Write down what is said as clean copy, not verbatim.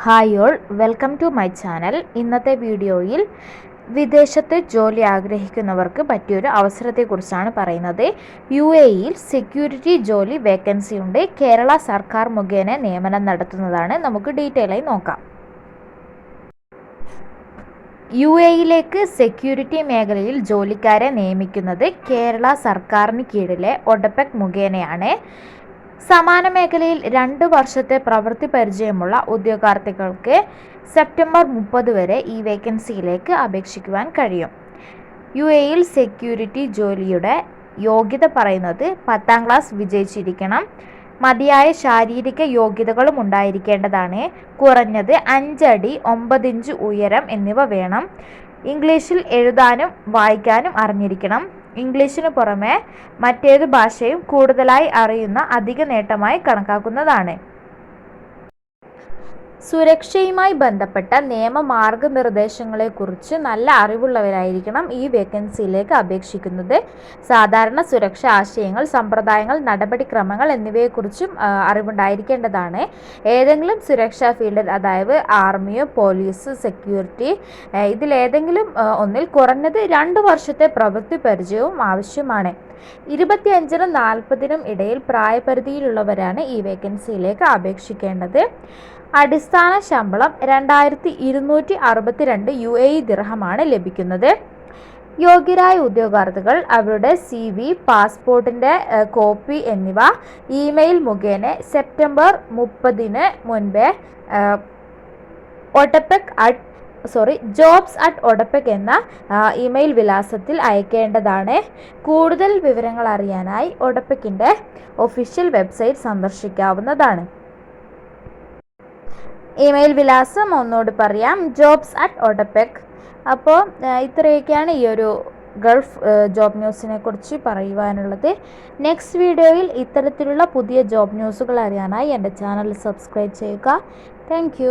Hi all, welcome to my channel. ഇന്നത്തെ വീഡിയോയിൽ വിദേശത്ത് ജോലി ആഗ്രഹിക്കുന്നവർക്ക് പറ്റിയൊരു അവസരത്തെക്കുറിച്ചാണ് പറയുന്നത്. UAEയിൽ സെക്യൂരിറ്റി ജോലി വേക്കൻസി ഉണ്ട്. കേരള സർക്കാർ മുഖേന നിയമനം നടത്തുന്നതാണ്. നമുക്ക് ഡീറ്റെയിൽ ആയി നോക്കാം. UAEയിലേക്ക് സെക്യൂരിറ്റി മേഖലയിൽ ജോലിക്കാരെ നിയമിക്കുന്നത് കേരള സർക്കാരിന് കീഴിലെ ഒഡപെക് മുഖേനയാണ്. സമാന മേഖലയിൽ 2 വർഷത്തെ പ്രവൃത്തി പരിചയമുള്ള ഉദ്യോഗാർത്ഥികൾക്ക് സെപ്റ്റംബർ 30 വരെ ഈ വേക്കൻസിയിലേക്ക് അപേക്ഷിക്കുവാൻ കഴിയും. UAEയിൽ സെക്യൂരിറ്റി ജോലിയുടെ യോഗ്യത പറയുന്നത് 10ാം ക്ലാസ് വിജയിച്ചിരിക്കണം. മതിയായ ശാരീരിക യോഗ്യതകളും ഉണ്ടായിരിക്കേണ്ടതാണ്. കുറഞ്ഞത് 5 അടി 9 ഇഞ്ച് ഉയരം എന്നിവ വേണം. ഇംഗ്ലീഷിൽ എഴുതാനും വായിക്കാനും അറിഞ്ഞിരിക്കണം. ഇംഗ്ലീഷിന് പുറമെ മറ്റേതു ഭാഷയും കൂടുതലായി അറിയുന്ന അധിക നേട്ടമായി കണക്കാക്കുന്നതാണ്. സുരക്ഷയുമായി ബന്ധപ്പെട്ട നിയമ മാർഗനിർദ്ദേശങ്ങളെക്കുറിച്ച് നല്ല അറിവുള്ളവരായിരിക്കണം ഈ വേക്കൻസിയിലേക്ക് അപേക്ഷിക്കുന്നത്. സാധാരണ സുരക്ഷാ ആശയങ്ങൾ, സമ്പ്രദായങ്ങൾ, നടപടിക്രമങ്ങൾ എന്നിവയെക്കുറിച്ചും അറിവുണ്ടായിരിക്കേണ്ടതാണ്. ഏതെങ്കിലും സുരക്ഷാ ഫീൽഡിൽ, അതായത് ആർമിയോ പോലീസ്, സെക്യൂരിറ്റി, ഇതിലേതെങ്കിലും ഒന്നിൽ കുറഞ്ഞത് 2 വർഷത്തെ പ്രവൃത്തി പരിചയവും ആവശ്യമാണ്. 25-നും 40-നും ഇടയിൽ പ്രായപരിധിയിലുള്ളവരാണ് ഈ വേക്കൻസിയിലേക്ക് അപേക്ഷിക്കേണ്ടത്. അടിസ്ഥാന ശമ്പളം 2262 UAE ദിർഹമാണ് ലഭിക്കുന്നത്. യോഗ്യരായ ഉദ്യോഗാർത്ഥികൾ അവരുടെ CV, പാസ്പോർട്ടിൻ്റെ കോപ്പി എന്നിവ ഇമെയിൽ മുഖേന സെപ്റ്റംബർ 30-ന് മുൻപേ jobs@odepec എന്ന ഇമെയിൽ വിലാസത്തിൽ അയക്കേണ്ടതാണ്. കൂടുതൽ വിവരങ്ങൾ അറിയാനായി ഒഡപെക്കിൻ്റെ ഒഫീഷ്യൽ വെബ്സൈറ്റ് സന്ദർശിക്കാവുന്നതാണ്. ഇമെയിൽ വിലാസം ഒന്നുകൂടി പറയാം, jobs@odepec. അപ്പോൾ ഇത്രയൊക്കെയാണ് ഈ ഒരു ഗൾഫ് ജോബ് ന്യൂസിനെ കുറിച്ച് പറയുവാനുള്ളത്. നെക്സ്റ്റ് വീഡിയോയിൽ ഇത്തരത്തിലുള്ള പുതിയ ജോബ് ന്യൂസുകൾ അറിയാനായി എൻ്റെ ചാനൽ സബ്സ്ക്രൈബ് ചെയ്യുക. താങ്ക്